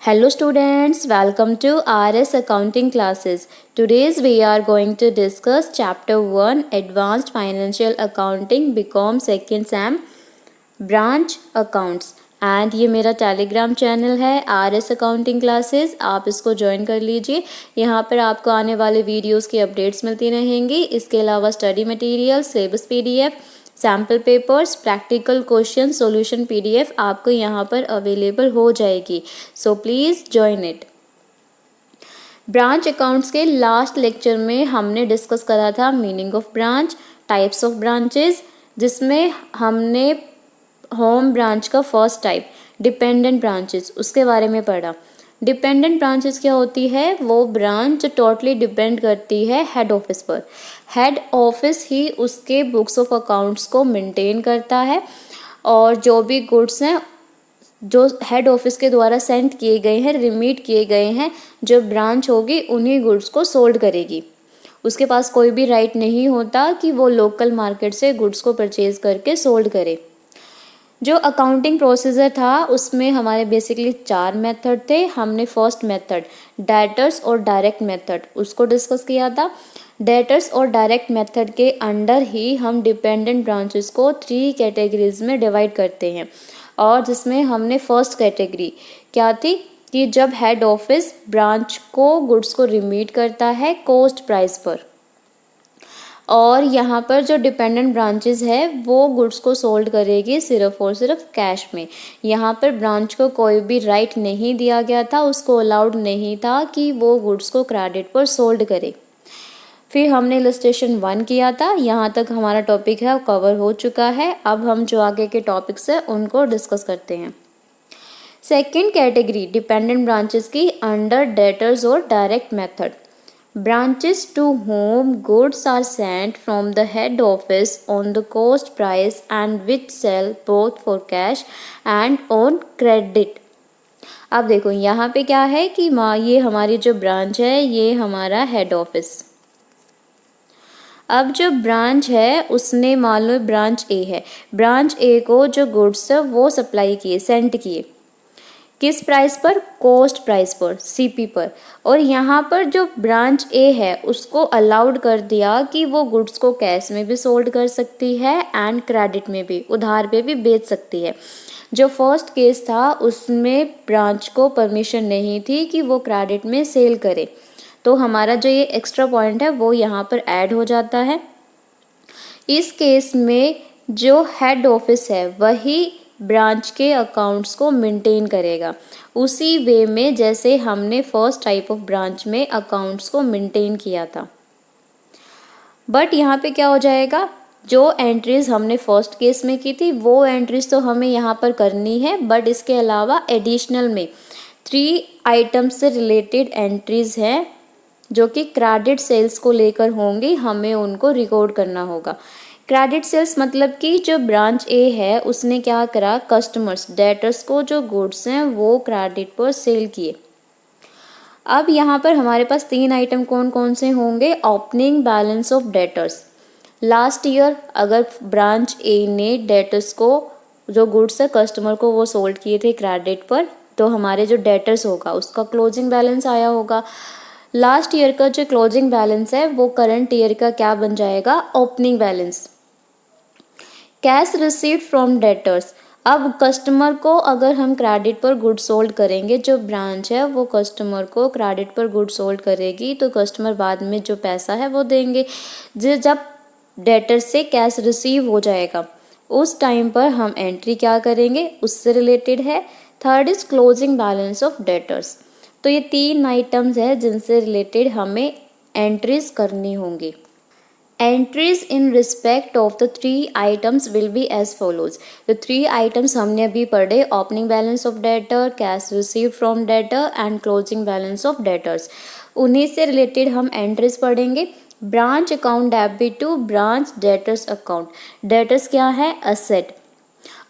Hello students, welcome to RS Accounting classes. Today we are going to discuss Chapter 1 Advanced Financial Accounting BCom Second Sem Branch Accounts. And ये मेरा Telegram channel है RS Accounting classes, आप इसको join कर लीजिए। यहाँ पर आपको आने वाले वीडियोस की अपडेट्स मिलती रहेंगी। इसके अलावा study material, syllabus PDF, sample papers, practical question solution PDF आपको यहाँ पर अवेलेबल हो जाएगी। So please join it. Branch accounts के लास्ट लेक्चर में हमने डिस्कस करा था meaning of branch, types of branches, जिसमें हमने होम ब्रांच का फर्स्ट टाइप डिपेंडेंट ब्रांचेस उसके बारे में पढ़ा। डिपेंडेंट ब्रांचेस क्या होती है? वो ब्रांच जो टोटली डिपेंड करती है हेड ऑफिस पर। हेड ऑफिस ही उसके बुक्स ऑफ अकाउंट्स को मेंटेन करता है और जो भी गुड्स हैं जो हेड ऑफिस के द्वारा सेंड किए गए हैं, रिमीट किए गए हैं, जो ब्रांच होगी उन्हीं गुड्स को सोल्ड करेगी। उसके पास कोई भी राइट नहीं होता कि वो लोकल मार्केट से गुड्स को परचेज करके सोल्ड करे। जो अकाउंटिंग प्रोसीजर था उसमें हमारे बेसिकली 4 मेथड थे। हमने फर्स्ट मेथड डेटर्स और डायरेक्ट मेथड उसको डिस्कस किया था। डेटर्स और डायरेक्ट मेथड के अंडर ही हम डिपेंडेंट ब्रांचेस को 3 कैटेगरीज में डिवाइड करते हैं, और जिसमें हमने फर्स्ट कैटेगरी क्या थी कि जब हेड ऑफिस ब्रांच को गुड्स को रिमीट करता है कॉस्ट प्राइस पर, और यहाँ पर जो डिपेंडेंट ब्रांचेस है वो गुड्स को सोल्ड करेगी सिर्फ और सिर्फ कैश में। यहाँ पर ब्रांच को कोई भी राइट नहीं दिया गया था, उसको अलाउड नहीं था कि वो गुड्स को क्रेडिट पर सोल्ड करे। फिर हमने इलस्ट्रेशन 1 किया था। यहाँ तक हमारा टॉपिक है कवर हो चुका है। अब हम जो आगे के टॉपिक्स है उनको डिस्कस करते हैं। सेकेंड कैटेगरी डिपेंडेंट ब्रांचेस की अंडर डेटर्स और direct method. Branches to whom goods are sent from the head office on the cost price and which sell both for cash and on credit। अब देखो यहाँ पे क्या है कि ये हमारी जो ब्रांच है ये हमारा हेड ऑफिस। अब जो ब्रांच है उसने मान लो ब्रांच ए है, ब्रांच ए को जो गुड्स है वो सप्लाई किए, सेंड किए, किस प्राइस पर? कॉस्ट प्राइस पर, CP पर। और यहाँ पर जो ब्रांच ए है उसको अलाउड कर दिया कि वो गुड्स को कैश में भी सोल्ड कर सकती है एंड क्रेडिट में भी, उधार पे भी बेच सकती है। जो फर्स्ट केस था उसमें ब्रांच को परमिशन नहीं थी कि वो क्रेडिट में सेल करे, तो हमारा जो ये एक्स्ट्रा पॉइंट है वो यहाँ पर ऐड हो जाता है। इस केस में जो हेड ऑफिस है वही ब्रांच के अकाउंट्स को मेंटेन करेगा उसी वे में जैसे हमने फर्स्ट टाइप ऑफ ब्रांच में अकाउंट्स को मेंटेन किया था। बट यहाँ पे क्या हो जाएगा, जो एंट्रीज हमने फर्स्ट केस में की थी वो एंट्रीज तो हमें यहाँ पर करनी है, बट इसके अलावा एडिशनल में 3 आइटम्स से रिलेटेड एंट्रीज हैं जो कि क्रेडिट सेल्स को लेकर होंगी, हमें उनको रिकॉर्ड करना होगा। क्रेडिट सेल्स मतलब कि जो ब्रांच ए है उसने क्या करा, कस्टमर्स डेटर्स को जो गुड्स हैं वो क्रेडिट पर सेल किए। अब यहाँ पर हमारे पास 3 आइटम कौन कौन से होंगे? Opening balance of debtors. Last year अगर ब्रांच ए ने डेटर्स को जो गुड्स है कस्टमर को वो सोल्ड किए थे क्रेडिट पर, तो हमारे जो डेटर्स होगा उसका क्लोजिंग बैलेंस आया होगा। लास्ट ईयर का जो क्लोजिंग बैलेंस है वो करंट ईयर का क्या बन जाएगा? Opening balance. Cash received from debtors. अब कस्टमर को अगर हम क्रेडिट पर गुड सोल्ड करेंगे, जो ब्रांच है वो कस्टमर को क्रेडिट पर गुड सोल्ड करेगी, तो कस्टमर बाद में जो पैसा है वो देंगे। जब डेटर से कैश रिसीव हो जाएगा उस टाइम पर हम एंट्री क्या करेंगे, उससे रिलेटेड है। Third is closing balance of debtors. तो ये 3 आइटम्स है जिनसे रिलेटेड हमें एंट्रीज करनी होंगी। Entries in respect of the 3 items will be as follows। तो 3 items हमने अभी पढ़े, opening balance of debtor, cash receive from debtor and closing balance of debtors. उन्हीं से रिलेटेड हम एंट्रीज पढ़ेंगे। Branch account debit to branch debtors account. Debtors क्या है? असेट।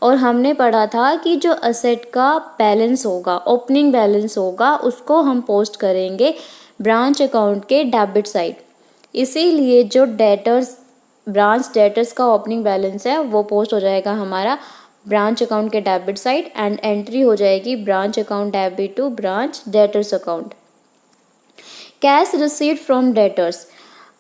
और हमने पढ़ा था कि जो असेट का बैलेंस होगा, ओपनिंग बैलेंस होगा, उसको हम पोस्ट करेंगे ब्रांच अकाउंट के डेबिट साइड। इसीलिए जो डेटर्स ब्रांच डेटर्स का ओपनिंग बैलेंस है वो पोस्ट हो जाएगा हमारा ब्रांच अकाउंट के डेबिट साइड एंड एंट्री हो जाएगी branch account debit to branch debtors account. Cash received from debtors,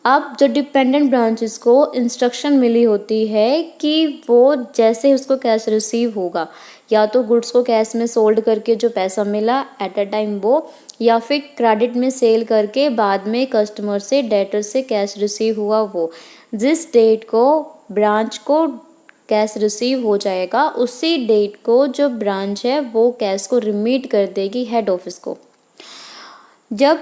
अब जो डिपेंडेंट ब्रांचेस को इंस्ट्रक्शन मिली होती है कि वो जैसे उसको कैश रिसीव होगा, या तो गुड्स को कैश में सोल्ड करके जो पैसा मिला एट अ टाइम वो, या फिर क्रेडिट में सेल करके बाद में कस्टमर से डेटर से कैश रिसीव हुआ वो, जिस डेट को ब्रांच को कैश रिसीव हो जाएगा उसी डेट को जो ब्रांच है वो कैश को रिमीट कर देगी हेड ऑफिस को। जब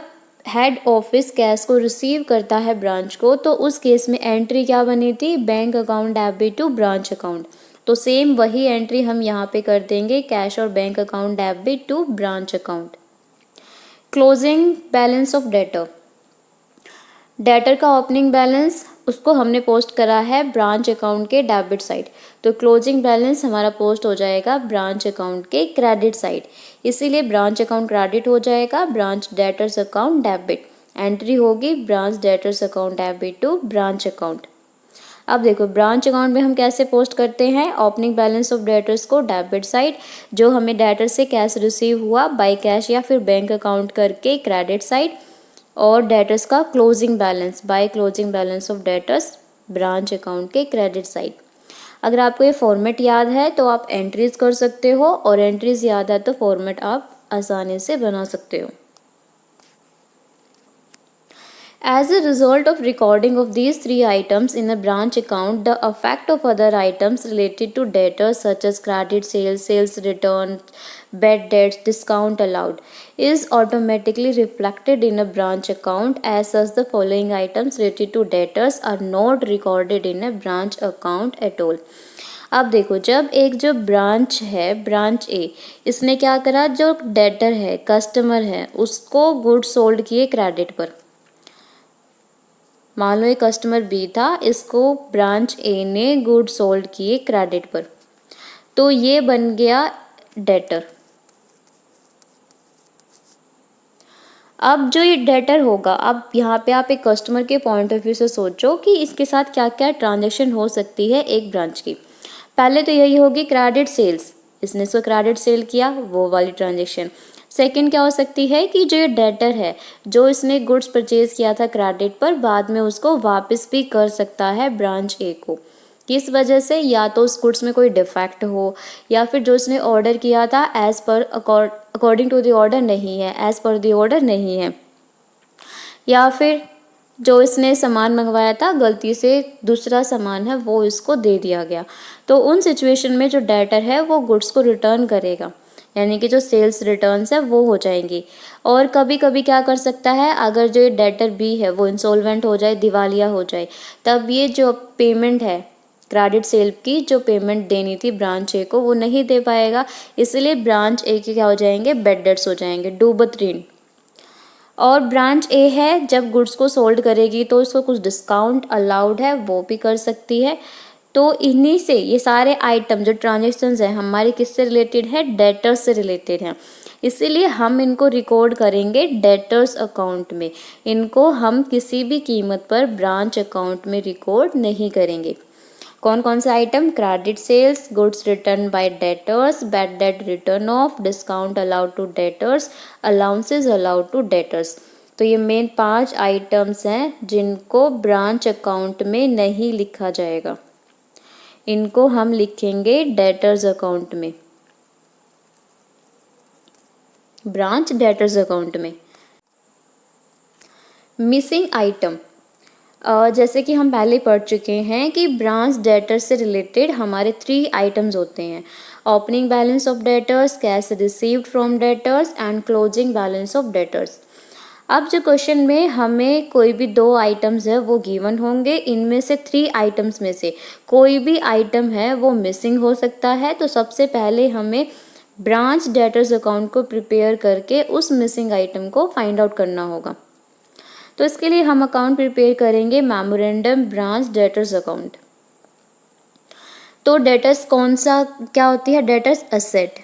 हेड ऑफिस कैश को रिसीव करता है ब्रांच को, तो उस केस में एंट्री क्या बनी थी, bank account debit to branch account. तो सेम वही एंट्री हम यहाँ पे कर देंगे, कैश और bank account debit to branch account. Closing balance of debtor, debtor का ओपनिंग बैलेंस उसको हमने पोस्ट करा है ब्रांच अकाउंट के डेबिट साइड, तो क्लोजिंग बैलेंस हमारा पोस्ट हो जाएगा ब्रांच अकाउंट के क्रेडिट साइड, इसीलिए ब्रांच अकाउंट क्रेडिट हो जाएगा, branch debtors account debit, entry होगी branch debtors account debit to branch account. अब देखो ब्रांच अकाउंट में हम कैसे पोस्ट करते हैं, ओपनिंग बैलेंस ऑफ डेटर्स को डेबिट साइड, जो हमें डेटर से कैश रिसीव हुआ बाय कैश या फिर बैंक अकाउंट करके क्रेडिट साइड, और डेटर्स का closing balance by closing balance of debtors branch account के क्रेडिट साइड। अगर आपको ये फॉर्मेट याद है तो आप एंट्रीज कर सकते हो, और एंट्रीज याद है तो फॉर्मेट आप आसानी से बना सकते हो। As a result of recording of these three items in a branch account, the effect of other items related to debtors such as credit sales, sales return, bad debts, discount allowed is automatically reflected in a branch account. As such, the following items related to debtors are not recorded in a branch account at all. अब देखो, जब एक जो branch है, branch ए, इसने क्या करा, जो डेटर है, कस्टमर है, उसको गुड सोल्ड किए क्रेडिट पर। मान लो एक कस्टमर बी था, इसको ब्रांच ए ने गुड सोल्ड किए क्रेडिट पर, तो ये बन गया डेटर। अब जो ये डेटर होगा, अब यहाँ पे आप एक कस्टमर के पॉइंट ऑफ व्यू से सोचो कि इसके साथ क्या क्या ट्रांजैक्शन हो सकती है एक ब्रांच की। पहले तो यही होगी क्रेडिट सेल्स, इसने इसको क्रेडिट सेल किया, वो वाली ट्रांजैक्शन। सेकंड क्या हो सकती है कि जो ये डेटर है, जो इसने गुड्स परचेज किया था क्रेडिट पर, बाद में उसको वापस भी कर सकता है ब्रांच ए को। किस वजह से, या तो उस गुड्स में कोई डिफेक्ट हो, या फिर जो उसने ऑर्डर किया था as per according to the order नहीं है, एज पर द ऑर्डर नहीं है, या फिर जो इसने सामान मंगवाया था गलती से दूसरा सामान है वो इसको दे दिया गया। तो उन सिचुएशन में जो डेटर है वो गुड्स को रिटर्न करेगा, यानी कि जो सेल्स रिटर्न्स है वो हो जाएंगी। और कभी कभी क्या कर सकता है, अगर जो डेटर बी है वो इंसॉल्वेंट हो जाए, दिवालिया हो जाए, तब ये जो पेमेंट है क्रेडिट सेल की, जो पेमेंट देनी थी ब्रांच ए को, वो नहीं दे पाएगा, इसलिए ब्रांच ए के क्या हो जाएंगे, बैड डेट्स हो जाएंगे, डूबत ऋण। और ब्रांच ए है, जब गुड्स को सोल्ड करेगी तो उसको कुछ डिस्काउंट अलाउड है, वो भी कर सकती है। तो इन्हीं से ये सारे आइटम जो ट्रांजेक्शन्स हैं हमारे किससे रिलेटेड है, डेटर्स से रिलेटेड हैं, इसीलिए हम इनको रिकॉर्ड करेंगे डेटर्स अकाउंट में। इनको हम किसी भी कीमत पर ब्रांच अकाउंट में रिकॉर्ड नहीं करेंगे। कौन कौन से item, credit sales, goods return by debtors, bad debt written off, discount allowed to debtors, allowances allowed to debtors. तो ये मेन 5 आइटम्स हैं जिनको ब्रांच अकाउंट में नहीं लिखा जाएगा, इनको हम लिखेंगे डेटर्स अकाउंट में, ब्रांच डेटर्स अकाउंट में। मिसिंग आइटम, जैसे कि हम पहले पढ़ चुके हैं कि ब्रांच डेटर से रिलेटेड हमारे 3 आइटम्स होते हैं, opening balance of debtors, cash received from debtors and closing balance of debtors. अब जो क्वेश्चन में हमें कोई भी 2 आइटम्स है वो गिवन होंगे, इनमें से 3 आइटम्स में से कोई भी आइटम है वो मिसिंग हो सकता है। तो सबसे पहले हमें ब्रांच डेटर्स अकाउंट को प्रिपेयर करके उस मिसिंग आइटम को फाइंड आउट करना होगा। तो इसके लिए हम अकाउंट प्रिपेयर करेंगे मेमोरेंडम ब्रांच डेटर्स अकाउंट। तो डेटर्स कौन सा क्या होती है, डेटर्स असेट,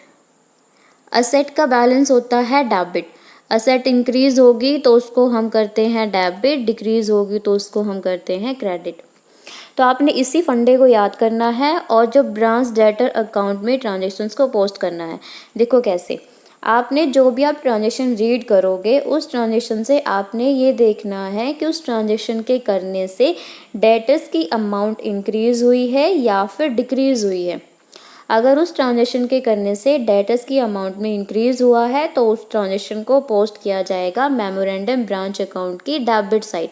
असेट का बैलेंस होता है डेबिट। असेट इंक्रीज होगी तो उसको हम करते हैं डेबिट, डिक्रीज होगी तो उसको हम करते हैं क्रेडिट। तो आपने इसी फंडे को याद करना है और जो ब्रांच डेटर अकाउंट में ट्रांजेक्शन्स को पोस्ट करना है। देखो कैसे, आपने जो भी आप ट्रांजेक्शन रीड करोगे उस ट्रांजेक्शन से आपने ये देखना है कि उस ट्रांजेक्शन के करने से डेटर्स की अमाउंट इंक्रीज़ हुई है या फिर डिक्रीज़ हुई है। अगर उस ट्रांजेक्शन के करने से डेटर्स की अमाउंट में इंक्रीज़ हुआ है तो उस ट्रांजेक्शन को पोस्ट किया जाएगा मेमोरेंडम ब्रांच अकाउंट की डेबिट साइड।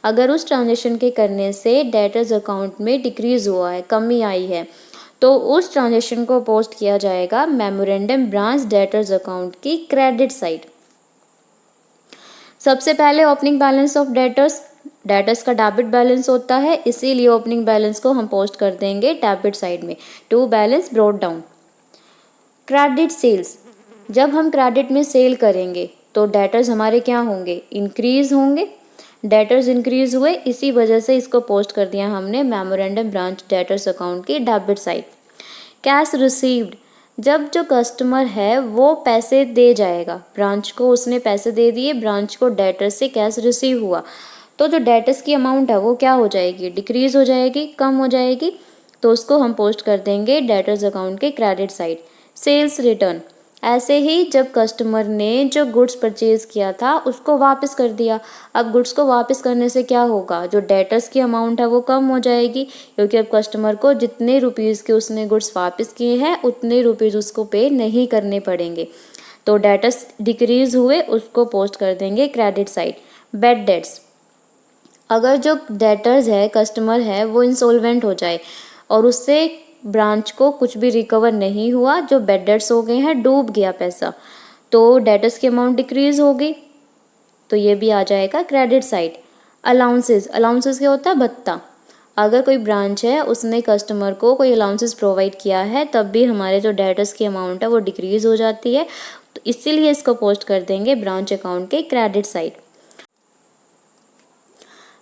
अगर उस ट्रांजेक्शन के करने से डेटर्स अकाउंट में डिक्रीज़ हुआ है, कमी आई है, तो उस ट्रांजेक्शन को पोस्ट किया जाएगा मेमोरेंडम ब्रांच डेटर्स अकाउंट की क्रेडिट साइड। सबसे पहले ओपनिंग बैलेंस ऑफ डेटर्स का डेबिट बैलेंस होता है, इसीलिए ओपनिंग बैलेंस को हम पोस्ट कर देंगे डेबिट साइड में। To balance brought down. Credit sales, जब हम क्रेडिट में सेल करेंगे तो डेटर्स हमारे क्या होंगे, इंक्रीज होंगे। डेटर्स इंक्रीज हुए, इसी वजह से इसको पोस्ट कर दिया हमने मेमोरेंडम ब्रांच डेटर्स अकाउंट की डेबिट साइड। कैश रिसीव्ड, जब जो कस्टमर है वो पैसे दे जाएगा, ब्रांच को उसने पैसे दे दिए, ब्रांच को डेटर्स से कैश रिसीव हुआ, तो जो डेटर्स की अमाउंट है वो क्या हो जाएगी, डिक्रीज हो जाएगी, कम हो जाएगी, तो उसको हम पोस्ट कर देंगे डेटर्स अकाउंट के क्रेडिट साइड। सेल्स रिटर्न, ऐसे ही जब कस्टमर ने जो गुड्स परचेज किया था उसको वापस कर दिया, अब गुड्स को वापस करने से क्या होगा, जो डेटर्स की अमाउंट है वो कम हो जाएगी, क्योंकि अब कस्टमर को जितने रुपीज़ के उसने गुड्स वापस किए हैं उतने रुपीज़ उसको पे नहीं करने पड़ेंगे, तो डेटर्स डिक्रीज हुए, उसको पोस्ट कर देंगे क्रेडिट साइड। बैड डेट्स, अगर जो डेटर्स है, कस्टमर है, वो इंसॉल्वेंट हो जाए और उससे ब्रांच को कुछ भी रिकवर नहीं हुआ, जो बैड डेट्स हो गए हैं, डूब गया पैसा, तो डेटर्स की अमाउंट डिक्रीज हो गई, तो ये भी आ जाएगा क्रेडिट साइड। अलाउंसेस, अलाउंसेस क्या होता है, भत्ता। अगर कोई ब्रांच है उसने कस्टमर को कोई अलाउंसेस प्रोवाइड किया है तब भी हमारे जो डेटर्स की अमाउंट है वो डिक्रीज हो जाती है, तो इसीलिए इसको पोस्ट कर देंगे ब्रांच अकाउंट के credit side.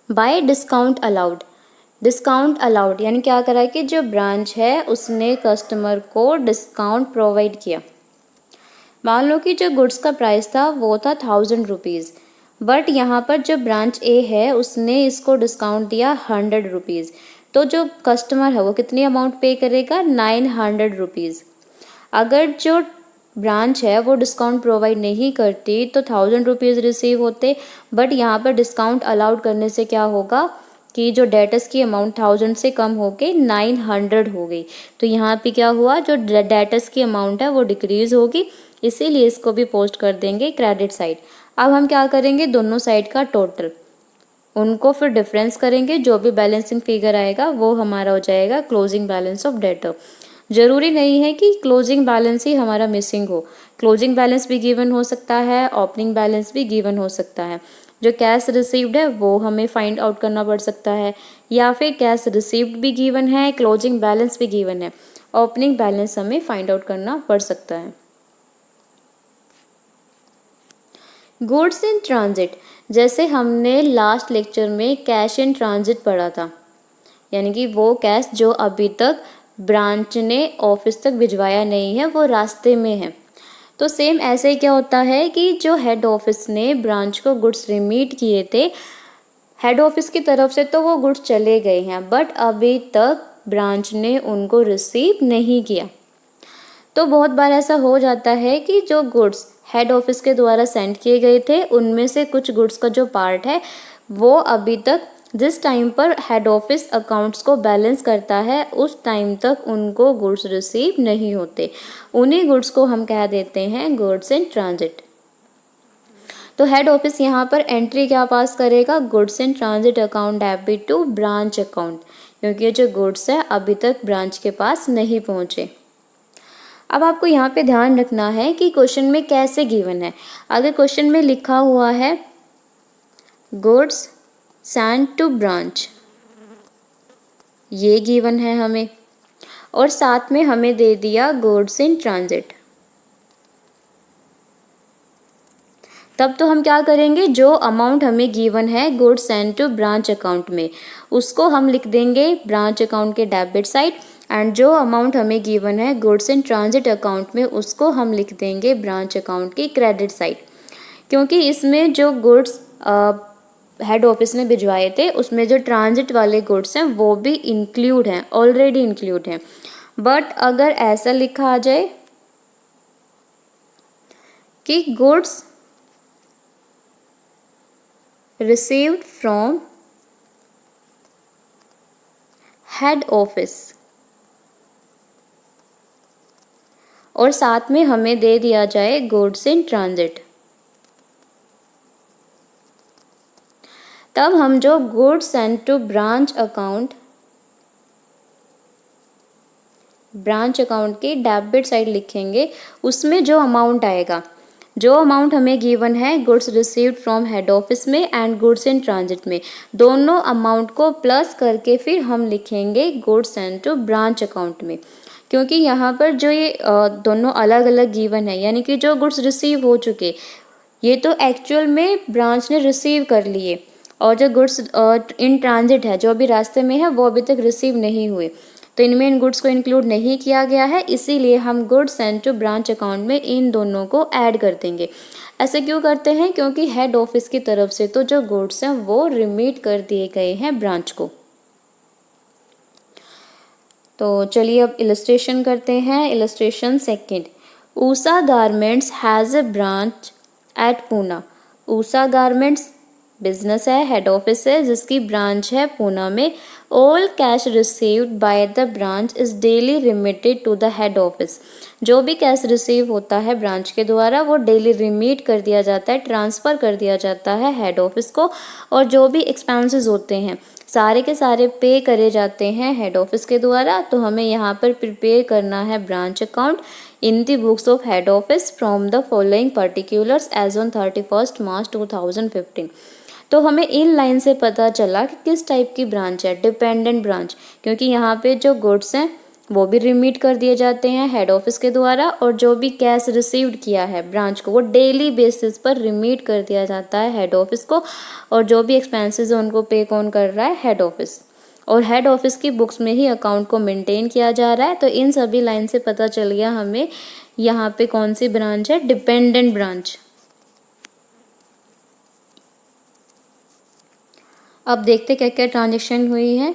Bye discount allowed, discount allowed यानी क्या करा है कि जो ब्रांच है उसने कस्टमर को डिस्काउंट प्रोवाइड किया। मान लो कि जो गुड्स का प्राइस था वो था 1000 रुपीज़, बट यहाँ पर जो ब्रांच ए है उसने इसको डिस्काउंट दिया 100 रुपीज़, तो जो कस्टमर है वो कितनी अमाउंट पे करेगा, 900 रुपीज़। अगर जो ब्रांच है वो डिस्काउंट प्रोवाइड नहीं करती तो 1000 रुपीज़ रिसीव होते, बट यहाँ पर डिस्काउंट अलाउड करने से क्या होगा कि जो डेटर्स की अमाउंट 1000 से कम होके 900 हो गई, तो यहाँ पे क्या हुआ, जो डेटर्स की अमाउंट है वो डिक्रीज होगी, इसीलिए इसको भी पोस्ट कर देंगे क्रेडिट साइड। अब हम क्या करेंगे, दोनों साइड का टोटल, उनको फिर डिफरेंस करेंगे, जो भी बैलेंसिंग फिगर आएगा वो हमारा हो जाएगा क्लोजिंग बैलेंस ऑफ डेटर। जरूरी नहीं है कि क्लोजिंग बैलेंस ही हमारा मिसिंग हो, क्लोजिंग बैलेंस भी गिवन हो सकता है, ओपनिंग बैलेंस भी गिवन हो सकता है। जो कैश रिसीव्ड है वो हमें फाइंड आउट करना पड़ सकता है, या फिर कैश रिसीव्ड भी गिवन है, क्लोजिंग बैलेंस भी गिवन है, ओपनिंग बैलेंस हमें फाइंड आउट करना पड़ सकता है। गुड्स इन ट्रांजिट, जैसे हमने लास्ट लेक्चर में कैश इन ट्रांजिट पढ़ा था, यानी कि वो कैश जो अभी तक ब्रांच ने ऑफिस तक भिजवाया नहीं है, वो रास्ते में है, तो सेम ऐसे ही क्या होता है कि जो हेड ऑफिस ने ब्रांच को गुड्स रिमीट किए थे, हेड ऑफिस की तरफ से तो वो गुड्स चले गए हैं, बट अभी तक ब्रांच ने उनको रिसीव नहीं किया। तो बहुत बार ऐसा हो जाता है कि जो गुड्स हेड ऑफिस के द्वारा सेंड किए गए थे उनमें से कुछ गुड्स का जो पार्ट है वो अभी तक जिस टाइम पर हेड ऑफिस अकाउंट्स को बैलेंस करता है उस टाइम तक उनको गुड्स रिसीव नहीं होते, उन्हीं गुड्स को हम कह देते हैं गुड्स इन ट्रांजिट। तो हेड ऑफिस यहाँ पर एंट्री क्या पास करेगा, goods in transit account debit to branch account, क्योंकि जो गुड्स है अभी तक ब्रांच के पास नहीं पहुँचे। अब आपको यहाँ पे ध्यान रखना है कि क्वेश्चन में कैसे गिवन है। अगर क्वेश्चन में लिखा हुआ है गुड्स सेंड टू ब्रांच, ये गिवन है हमें, और साथ में हमें दे दिया गुड्स इन ट्रांजिट, तब तो हम क्या करेंगे, जो अमाउंट हमें गिवन है goods send to branch account में उसको हम लिख देंगे ब्रांच अकाउंट के डेबिट साइड, एंड जो अमाउंट हमें गिवन है गुड्स इन ट्रांजिट अकाउंट में उसको हम लिख देंगे ब्रांच अकाउंट की क्रेडिट साइड। क्योंकि इसमें जो गुड्स हेड ऑफिस ने भिजवाए थे उसमें जो ट्रांजिट वाले गुड्स हैं वो भी इंक्लूड हैं, ऑलरेडी इंक्लूड हैं। बट अगर ऐसा लिखा आ जाए कि goods received from head office और साथ में हमें दे दिया जाए गुड्स इन ट्रांजिट, तब हम जो goods sent to branch account के डेबिट साइड लिखेंगे, उसमें जो अमाउंट आएगा, जो अमाउंट हमें गिवन है goods received from head office में एंड गुड्स इन ट्रांजिट में, दोनों अमाउंट को प्लस करके फिर हम लिखेंगे goods sent to branch account में। क्योंकि यहाँ पर जो ये दोनों अलग अलग गिवन है, यानी कि जो गुड्स रिसीव हो चुके ये तो एक्चुअल में ब्रांच ने रिसीव कर लिए, और जो गुड्स इन ट्रांजिट है, जो अभी रास्ते में है, वो अभी तक रिसीव नहीं हुए, तो इनमें इन गुड्स को इंक्लूड नहीं किया गया है, इसीलिए हम goods sent to branch account में इन दोनों को ऐड कर देंगे। ऐसे क्यों करते हैं? क्योंकि हेड ऑफिस की तरफ से तो जो गुड्स हैं वो रिमीट कर दिए गए हैं ब्रांच को। तो चलिए अब इलस्ट्रेशन करते हैं। Illustration second, Usha garments has a branch at Poona. Usha garments business है, हेड ऑफिस है, जिसकी ब्रांच है पूना में। All cash received by the branch is daily remitted to the head office. जो भी कैश रिसीव होता है ब्रांच के द्वारा वो डेली रिमीट कर दिया जाता है, ट्रांसफ़र कर दिया जाता है हेड ऑफिस को। और जो भी एक्सपेंसेस होते हैं सारे के सारे पे करे जाते हैं हेड ऑफिस के द्वारा। तो हमें यहाँ पर प्रिपेयर करना है branch account in the books of head office from the following particulars as on 31 March 2015। तो हमें इन लाइन से पता चला कि किस टाइप की ब्रांच है, डिपेंडेंट ब्रांच, क्योंकि यहाँ पे जो गुड्स हैं वो भी रिमीट कर दिए जाते हैं हेड ऑफिस के द्वारा, और जो भी कैश रिसीव्ड किया है ब्रांच को वो डेली बेसिस पर रिमीट कर दिया जाता है हेड ऑफिस को, और जो भी एक्सपेंसेस है उनको पे कौन कर रहा है? Head office. और हेड ऑफिस की बुक्स में ही अकाउंट को मेंटेन किया जा रहा है। तो इन सभी लाइन से पता चल गया हमें यहाँ पे कौन सी ब्रांच है, डिपेंडेंट ब्रांच। अब देखते क्या क्या ट्रांजेक्शन हुई है।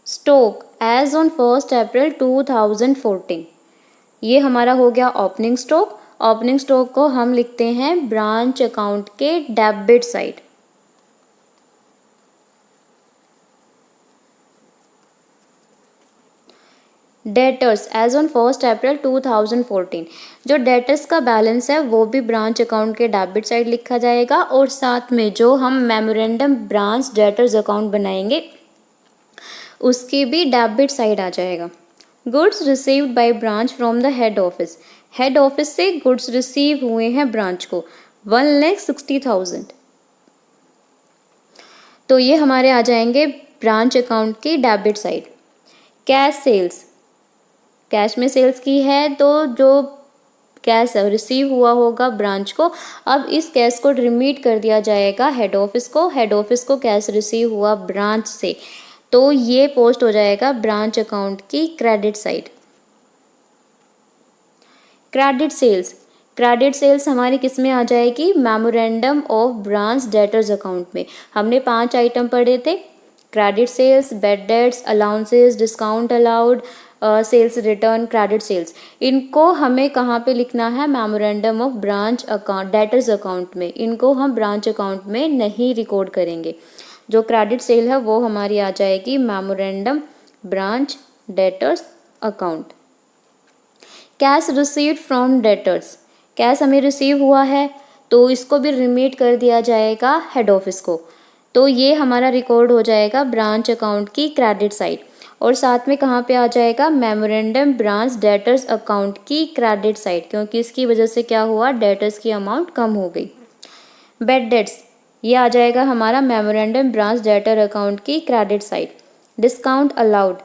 स्टॉक एज ऑन 1 अप्रैल 2014, ये हमारा हो गया ओपनिंग स्टॉक। ओपनिंग स्टॉक को हम लिखते हैं ब्रांच अकाउंट के debit side. Debtors as on 1 April 2014, जो डेटर्स का बैलेंस है वो भी ब्रांच अकाउंट के डेबिट साइड लिखा जाएगा, और साथ में जो हम मेमोरेंडम ब्रांच डेटर्स अकाउंट बनाएंगे उसकी भी डेबिट साइड आ जाएगा। Goods received by branch from the head office, head office से गुड्स रिसीव हुए हैं ब्रांच को 1,60,000, तो ये हमारे आ जाएंगे ब्रांच अकाउंट की debit side. Cash sales, cash में सेल्स की है तो जो कैश रिसीव हुआ होगा ब्रांच को, अब इस कैश को रिमीट कर दिया जाएगा हेड ऑफिस को। हेड ऑफिस को कैश रिसीव हुआ ब्रांच से, तो ये पोस्ट हो जाएगा ब्रांच अकाउंट की credit side. Credit sales, credit sales हमारी किस में आ जाएगी? Memorandum of branch debtors account में। हमने 5 आइटम पढ़े थे, credit sales, bad debts, allowances, discount allowed, sales return, credit sales. इनको हमें कहाँ पे लिखना है? Memorandum of branch account debtors account में। इनको हम ब्रांच अकाउंट में नहीं रिकॉर्ड करेंगे। जो क्रेडिट सेल है वो हमारी आ जाएगी memorandum branch debtors account. Cash received from debtors, cash हमें रिसीव हुआ है तो इसको भी रिमीट कर दिया जाएगा हेड ऑफिस को, तो ये हमारा रिकॉर्ड हो जाएगा ब्रांच अकाउंट की क्रेडिट साइड। और साथ में कहाँ पे आ जाएगा? मेमोरेंडम ब्रांच डेटर्स अकाउंट की क्रेडिट साइड, क्योंकि इसकी वजह से क्या हुआ? डेटर्स की अमाउंट कम हो गई। बैड डेट्स, ये आ जाएगा हमारा मेमोरेंडम ब्रांच डेटर अकाउंट की क्रेडिट साइड। डिस्काउंट अलाउड,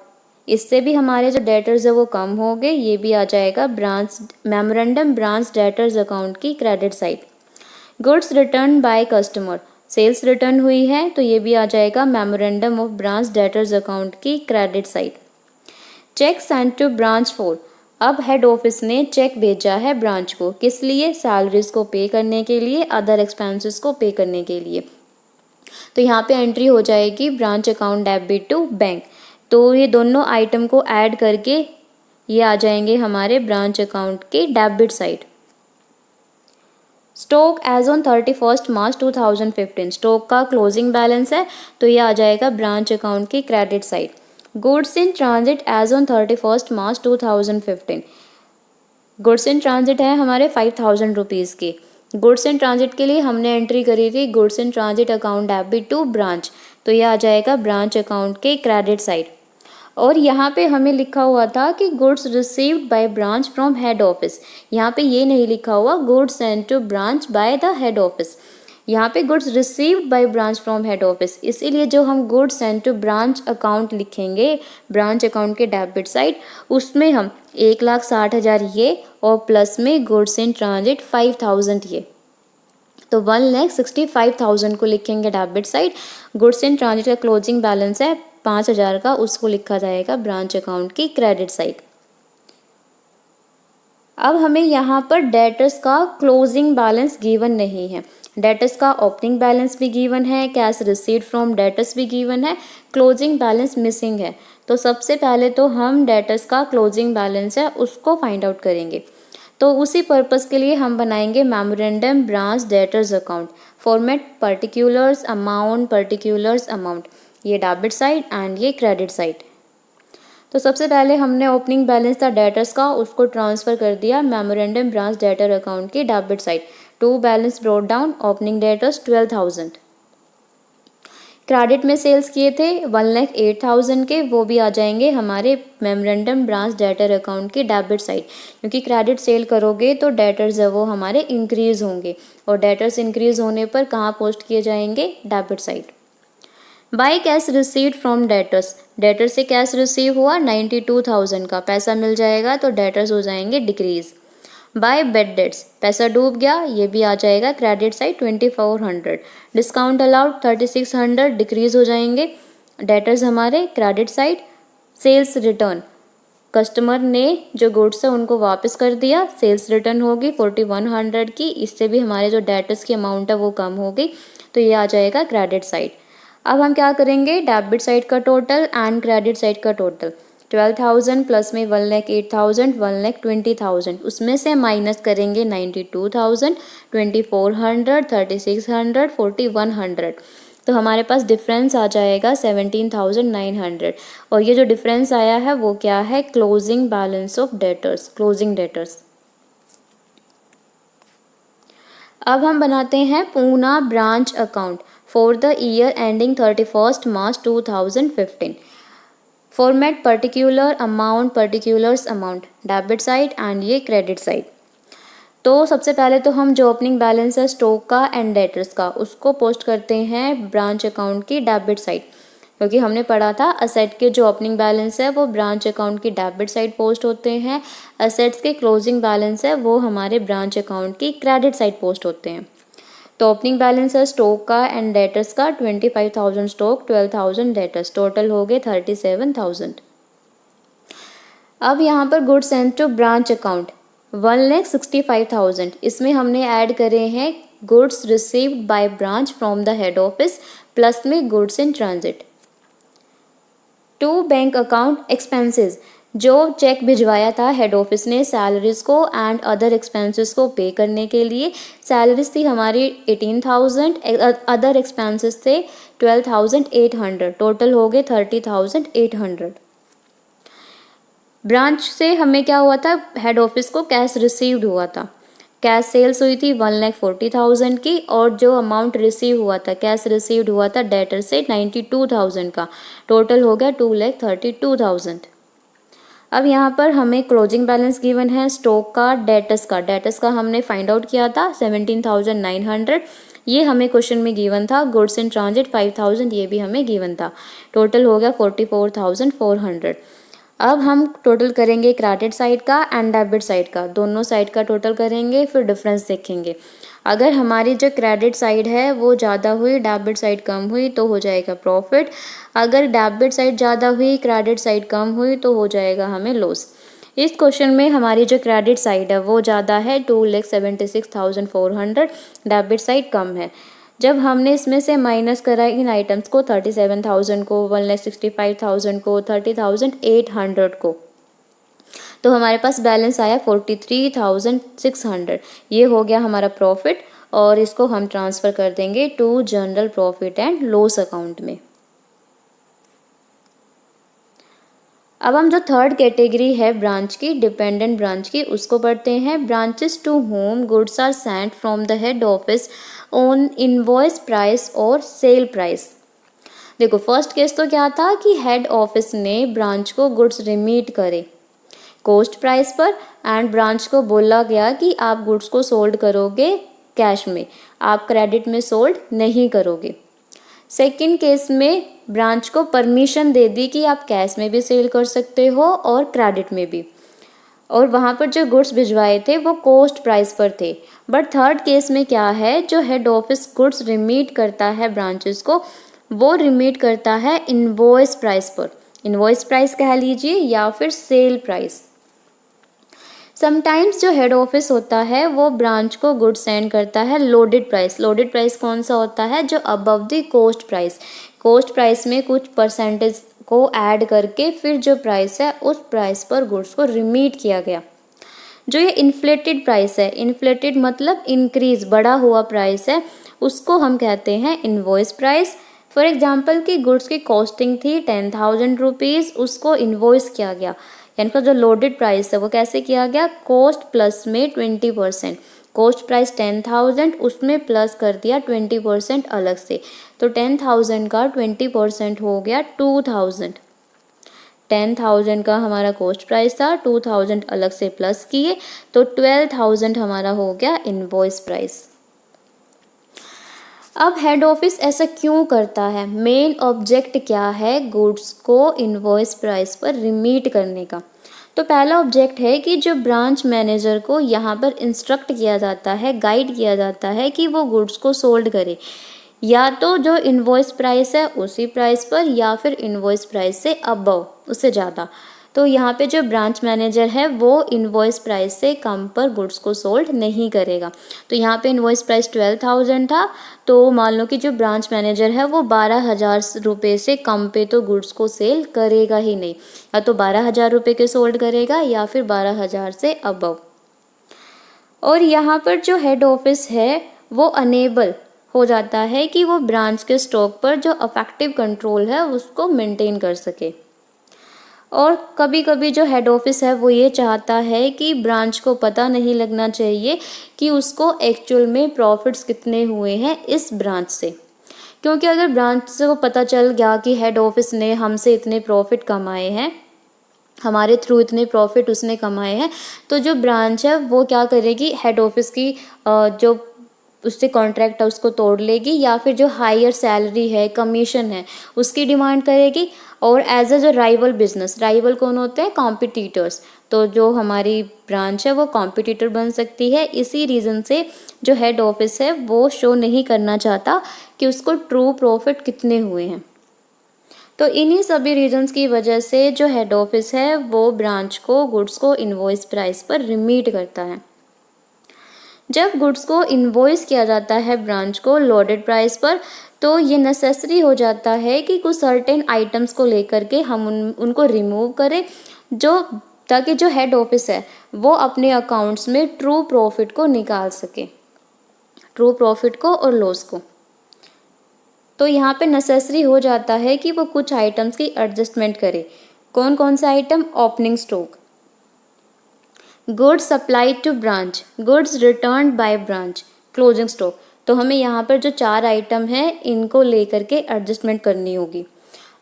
इससे भी हमारे जो डेटर्स है वो कम हो गए, ये भी आ जाएगा branch memorandum branch debtors account की credit side. Goods return by customer, sales return हुई है तो ये भी आ जाएगा memorandum of branch debtors account की credit side. Cheque sent to branch for, अब हेड ऑफिस ने चेक भेजा है ब्रांच को, किस लिए? सैलरीज को पे करने के लिए, अदर एक्सपेंसेस को पे करने के लिए। तो यहाँ पे एंट्री हो जाएगी branch account debit to bank. तो ये दोनों आइटम को ऐड करके ये आ जाएंगे हमारे ब्रांच अकाउंट के debit side. Stock as on 31 March 2015, stock का क्लोजिंग बैलेंस है तो ये आ जाएगा ब्रांच अकाउंट की credit side. Goods in transit as on 31 March 2015, goods in transit है हमारे 5000 रुपीज़ के। गुड्स इन ट्रांजिट के लिए हमने एंट्री करी थी goods in transit account debit to branch, तो ये आ जाएगा ब्रांच अकाउंट के क्रेडिट साइड। और यहाँ पे हमें लिखा हुआ था कि goods received by branch from head office, यहाँ पे ये नहीं लिखा हुआ goods sent to branch by the head office, यहाँ पे goods received by branch from head office. इसीलिए जो हम goods sent to branch account लिखेंगे ब्रांच अकाउंट के डेबिट साइड, उसमें हम 1,60,000 ये और प्लस में गुड्स इन ट्रांजिट 5000 ये, तो 1,65,000 को लिखेंगे debit side. Goods in transit का क्लोजिंग बैलेंस है 5,000 का, उसको लिखा जाएगा ब्रांच अकाउंट की क्रेडिट साइड। अब हमें यहाँ पर डेटर्स का क्लोजिंग बैलेंस गिवन नहीं है, डेटर्स का ओपनिंग बैलेंस भी गिवन है, कैश रिसीव्ड फ्रॉम डेटर्स भी गिवन है, क्लोजिंग बैलेंस मिसिंग है। तो सबसे पहले तो हम डेटर्स का क्लोजिंग बैलेंस है उसको फाइंड आउट करेंगे। तो उसी पर्पस के लिए हम बनाएंगे memorandum branch debtors account, format particulars amount, ये डेबिट साइड एंड ये क्रेडिट साइड। तो सबसे पहले हमने ओपनिंग बैलेंस था डेटर्स का, उसको ट्रांसफ़र कर दिया मेमोरेंडम ब्रांच डेटर अकाउंट की debit side. To balance brought down, opening debtors 12,000, credit में सेल्स किए थे 1,08,000 के, वो भी आ जाएंगे हमारे मेमोरेंडम ब्रांच डेटर अकाउंट की डेबिट साइड, क्योंकि क्रेडिट सेल करोगे तो डेटर्स है वो हमारे इंक्रीज़ होंगे, और डेटर्स इंक्रीज़ होने पर कहाँ पोस्ट किए जाएंगे, debit side. By cash received from debtors, debtor से कैश रिसीव हुआ 92,000 का, पैसा मिल जाएगा तो डेटर्स हो जाएंगे डिक्रीज। बाय बेड डेट्स, पैसा डूब गया, ये भी आ जाएगा credit side 2400। Discount allowed 3600 decrease हो जाएंगे, डेटर्स हमारे credit side. Sales return, customer ने जो गुड्स है उनको वापस कर दिया, सेल्स रिटर्न होगी 4100 की, इससे भी हमारे जो डेटर्स की अमाउंट है वो कम हो गई, तो ये आ जाएगा क्रेडिट साइड। अब हम क्या करेंगे, डेबिट साइड का टोटल एंड क्रेडिट साइड का टोटल। 12,000 प्लस में 1,08,000, 1,20,000, उसमें से माइनस करेंगे 92,000, 2,400, 3,600, 4,100, तो हमारे पास डिफरेंस आ जाएगा 17,900। और ये जो डिफरेंस आया है वो क्या है, closing balance of debtors, closing debtors. अब हम बनाते हैं Poona branch account for the year ending 31 March 2015। Format particular amount, particulars amount, debit side and ये क्रेडिट साइड। तो सबसे पहले तो हम जो ओपनिंग बैलेंस है स्टॉक का एंड डेटर्स का, उसको पोस्ट करते हैं ब्रांच अकाउंट की डेबिट साइड, क्योंकि हमने पढ़ा था असेट के जो ओपनिंग बैलेंस है वो ब्रांच अकाउंट की डेबिट साइड पोस्ट होते हैं, असेट्स के क्लोजिंग बैलेंस है वो हमारे ब्रांच अकाउंट की क्रेडिट साइड पोस्ट होते हैं। तो ओपनिंग बैलेंस है स्टॉक का एंड डेटर्स का 25,000 स्टॉक, 12,000 डेटर्स, टोटल हो गए 37,000। अब यहाँ पर goods sent to branch account 1,65,000, इसमें हमने ऐड करे हैं goods received by branch from the head office plus में goods in transit. To bank account expenses, जो चेक भिजवाया था हेड ऑफिस ने सैलरीज को एंड अदर एक्सपेंसेस को पे करने के लिए, सैलरीज थी हमारी 18,000, अदर एक्सपेंसेस थे 12,800, टोटल हो गए 30,800। ब्रांच से हमें क्या हुआ था, हेड ऑफिस को कैश रिसीव्ड हुआ था, कैश सेल्स हुई थी 1,40,000 की, और जो अमाउंट रिसीव हुआ था, कैश रिसीव्ड हुआ था डेटर से 92,000 का, टोटल हो गया 2,32,000। अब यहाँ पर हमें क्लोजिंग बैलेंस गिवन है स्टॉक का, डेटर्स का हमने फाइंड आउट किया था 17,900, ये हमें क्वेश्चन में गिवन था। गुड्स इन ट्रांजिट 5,000, ये भी हमें गिवन था, टोटल हो गया 44,400। अब हम टोटल करेंगे क्रेडिट साइड का एंड डेबिट साइड का, दोनों साइड का टोटल करेंगे, फिर डिफरेंस देखेंगे। अगर हमारी जो क्रेडिट साइड है वो ज़्यादा हुई, डेबिट साइड कम हुई तो हो जाएगा प्रॉफिट, अगर डेबिट साइड ज़्यादा हुई, क्रेडिट साइड कम हुई तो हो जाएगा हमें लॉस। इस क्वेश्चन में हमारी जो क्रेडिट साइड है वो ज़्यादा है 2,76,400, डेबिट साइड कम है, जब हमने इसमें से माइनस करा इन आइटम्स को 37,000 को, 1,65,000 को, 30,800 को, तो हमारे पास बैलेंस आया 43,600। ये हो गया हमारा प्रॉफिट और इसको हम ट्रांसफ़र कर देंगे to general profit and loss account में। अब हम जो थर्ड कैटेगरी है ब्रांच की, डिपेंडेंट ब्रांच की, उसको पढ़ते हैं। Branches to home goods are sent from the head office on invoice price और सेल प्राइस। देखो फर्स्ट केस तो क्या था कि हेड ऑफिस ने ब्रांच को गुड्स रिमीट करे कॉस्ट प्राइस पर एंड ब्रांच को बोला गया कि आप गुड्स को सोल्ड करोगे कैश में, आप क्रेडिट में सोल्ड नहीं करोगे। सेकंड केस में ब्रांच को परमिशन दे दी कि आप कैश में भी सेल कर सकते हो और क्रेडिट में भी, और वहाँ पर जो गुड्स भिजवाए थे वो कॉस्ट प्राइस पर थे। बट थर्ड केस में क्या है, जो हेड ऑफिस गुड्स रिमीट करता है ब्रांचेस को, वो रिमीट करता है इनवॉइस प्राइस पर। इनवॉइस प्राइस कह लीजिए या फिर सेल प्राइस। समटाइम्स जो हेड ऑफिस होता है वो ब्रांच को गुड सेंड करता है लोडेड प्राइस। लोडेड प्राइस कौन सा होता है, जो above the cost price, cost price में कुछ परसेंटेज को ऐड करके फिर जो प्राइस है उस प्राइस पर गुड्स को रिमीट किया गया। जो ये इन्फ्लेटेड प्राइस है, इन्फ्लेटेड मतलब इंक्रीज, बढ़ा हुआ प्राइस है, उसको हम कहते हैं इनवॉइस प्राइस। फॉर एग्जाम्पल कि गुड्स की कॉस्टिंग थी 10,000 रुपीज़, उसको इन्वॉइस किया गया, यानी कि जो लोडेड प्राइस है वो कैसे किया गया, कॉस्ट प्लस में 20%। कॉस्ट प्राइस 10,000, उसमें प्लस कर दिया 20% अलग से, तो 10,000 का 20% हो गया 2,000। 10,000 का हमारा कॉस्ट प्राइस था, 2,000 अलग से प्लस किए तो 12,000 हमारा हो गया इनवॉइस प्राइस। अब हेड ऑफिस ऐसा क्यों करता है, मेन ऑब्जेक्ट क्या है गुड्स को इनवॉइस प्राइस पर रिमीट करने का। तो पहला ऑब्जेक्ट है कि जो ब्रांच मैनेजर को यहाँ पर इंस्ट्रक्ट किया जाता है, गाइड किया जाता है कि वो गुड्स को सोल्ड करे, या तो जो इनवॉइस प्राइस है उसी प्राइस पर या फिर इनवॉइस प्राइस से अबव, उससे ज़्यादा। तो यहाँ पे जो ब्रांच मैनेजर है वो इनवॉइस प्राइस से कम पर गुड्स को सोल्ड नहीं करेगा। तो यहाँ पे इनवॉइस प्राइस 12,000 था, तो मान लो कि जो ब्रांच मैनेजर है वो 12,000 रुपये से कम पे तो गुड्स को सेल करेगा ही नहीं, या तो 12,000 रुपये के सोल्ड करेगा या फिर 12,000 से अबव। और यहाँ पर जो हेड ऑफिस है वो अनेबल हो जाता है कि वो ब्रांच के स्टॉक पर जो अफेक्टिव कंट्रोल है उसको मेंटेन कर सके। और कभी कभी जो हेड ऑफिस है वो ये चाहता है कि ब्रांच को पता नहीं लगना चाहिए कि उसको एक्चुअल में प्रॉफिट्स कितने हुए हैं इस ब्रांच से, क्योंकि अगर ब्रांच से को पता चल गया कि हेड ऑफिस ने हमसे इतने प्रॉफिट कमाए हैं, हमारे थ्रू इतने प्रॉफिट उसने कमाए हैं, तो जो ब्रांच है वो क्या करेगी, हेड ऑफिस की जो उससे कॉन्ट्रैक्ट है उसको तोड़ लेगी, या फिर जो हायर सैलरी है, कमीशन है, उसकी डिमांड करेगी। और एज अ जो राइवल बिजनेस, राइवल कौन होते हैं, कॉम्पिटिटर्स, तो जो हमारी ब्रांच है वो कॉम्पिटिटर बन सकती है। इसी रीज़न से जो हेड ऑफिस है वो शो नहीं करना चाहता कि उसको ट्रू प्रॉफिट कितने हुए हैं। तो इन्हीं सभी रीजंस की वजह से जो हेड ऑफिस है वो ब्रांच को गुड्स को इनवॉइस प्राइस पर रिमीट करता है। जब गुड्स को इनवॉइस किया जाता है ब्रांच को लोडेड प्राइस पर, तो ये नेसेसरी हो जाता है कि कुछ सर्टेन आइटम्स को लेकर के हम उनको रिमूव करें, जो ताकि जो हेड ऑफिस है वो अपने अकाउंट्स में ट्रू प्रॉफिट को निकाल सके, ट्रू प्रॉफिट को और लॉस को। तो यहाँ पे नेसेसरी हो जाता है कि वो कुछ आइटम्स की एडजस्टमेंट करे। कौन कौन सा item, opening stock, goods supplied to branch, goods return by branch, closing stock. तो हमें यहाँ पर जो 4 आइटम है इनको लेकर के एडजस्टमेंट करनी होगी।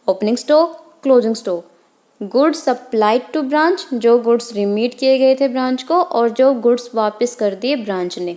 Opening stock, closing stock, goods supplied to branch, जो गुड्स रिमीट किए गए थे ब्रांच को, और जो गुड्स वापस कर दिए ब्रांच ने।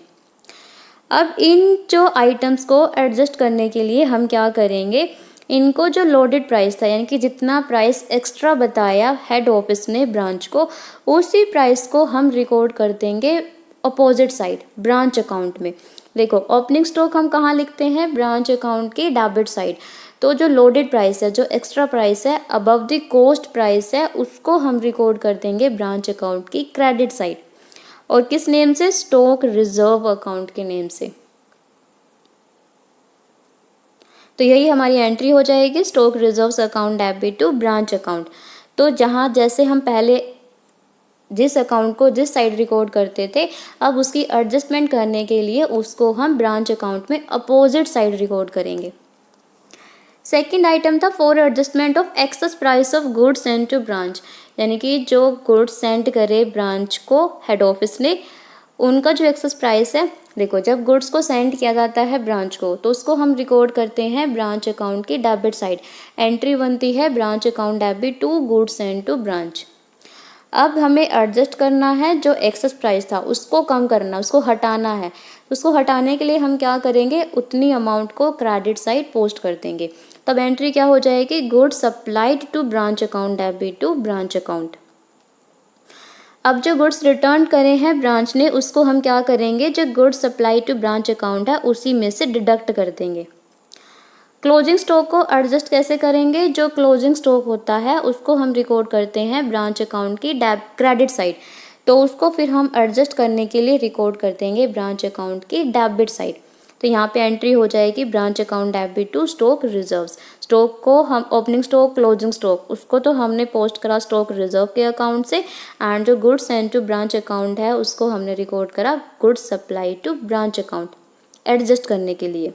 अब इन जो आइटम्स को एडजस्ट करने के लिए हम क्या करेंगे, इनको जो लोडेड प्राइस था, यानी कि जितना प्राइस एक्स्ट्रा बताया हेड ऑफिस ने ब्रांच को, उसी प्राइस को हम रिकॉर्ड कर देंगे अपोजिट साइड ब्रांच अकाउंट में। देखो ओपनिंग स्टॉक हम कहाँ लिखते हैं, ब्रांच अकाउंट की डेबिट साइड। तो जो लोडेड प्राइस है, जो एक्स्ट्रा प्राइस है, अबव द कॉस्ट प्राइस है, उसको हम रिकॉर्ड कर देंगे ब्रांच अकाउंट की क्रेडिट साइड। और किस नेम से, स्टॉक रिजर्व अकाउंट के नेम से। तो यही हमारी एंट्री हो जाएगी stock reserves account debit to branch account. तो जहाँ जैसे हम पहले जिस अकाउंट को जिस साइड रिकॉर्ड करते थे, अब उसकी एडजस्टमेंट करने के लिए उसको हम ब्रांच अकाउंट में अपोजिट साइड रिकॉर्ड करेंगे। सेकंड आइटम था for adjustment of excess price of goods send to branch, यानी कि जो गुड्स सेंड करे ब्रांच को हेड ऑफिस ने, उनका जो एक्सेस प्राइस है, देखो जब गुड्स को सेंड किया जाता है ब्रांच को तो उसको हम रिकॉर्ड करते हैं ब्रांच अकाउंट की डेबिट साइड। एंट्री बनती है branch account debit to goods send to branch. अब हमें एडजस्ट करना है, जो एक्सेस प्राइस था उसको कम करना, उसको हटाना है। उसको हटाने के लिए हम क्या करेंगे, उतनी अमाउंट को क्रेडिट साइड पोस्ट कर देंगे। तब एंट्री क्या हो जाएगी, goods supplied to branch account debit to branch account. अब जो गुड्स रिटर्न करे हैं ब्रांच ने, उसको हम क्या करेंगे, जो goods supply to branch account है उसी में से डिडक्ट कर देंगे। क्लोजिंग स्टॉक को एडजस्ट कैसे करेंगे, जो क्लोजिंग स्टॉक होता है उसको हम रिकॉर्ड करते हैं ब्रांच अकाउंट की क्रेडिट साइड, तो उसको फिर हम एडजस्ट करने के लिए रिकॉर्ड कर देंगे ब्रांच अकाउंट की डेबिट साइड। तो यहाँ पे एंट्री हो जाएगी branch account debit to stock reserves. Stock को हम ओपनिंग स्टॉक, क्लोजिंग स्टॉक, उसको तो हमने पोस्ट करा स्टॉक रिजर्व के अकाउंट से, एंड जो goods send to branch account है उसको हमने रिकॉर्ड करा goods supply to branch account, adjust करने के लिए।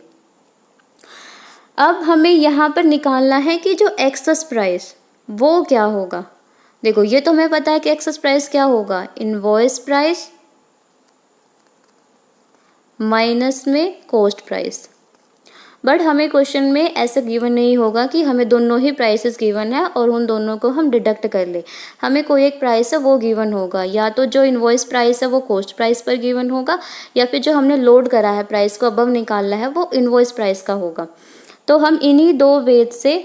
अब हमें यहाँ पर निकालना है कि जो एक्सेस प्राइस वो क्या होगा। देखो ये तो हमें पता है कि एक्सेस प्राइस क्या होगा, इनवॉइस प्राइस माइनस में कॉस्ट प्राइस। बट हमें क्वेश्चन में ऐसा गिवन नहीं होगा कि हमें दोनों ही प्राइसेस गिवन है और उन दोनों को हम डिडक्ट कर ले। हमें कोई एक प्राइस है वो गिवन होगा, या तो जो इनवॉइस प्राइस है वो कॉस्ट प्राइस पर गिवन होगा, या फिर जो हमने लोड करा है प्राइस को अबव निकालना है वो इनवॉइस प्राइस का होगा। तो हम इन्हीं दो वेज से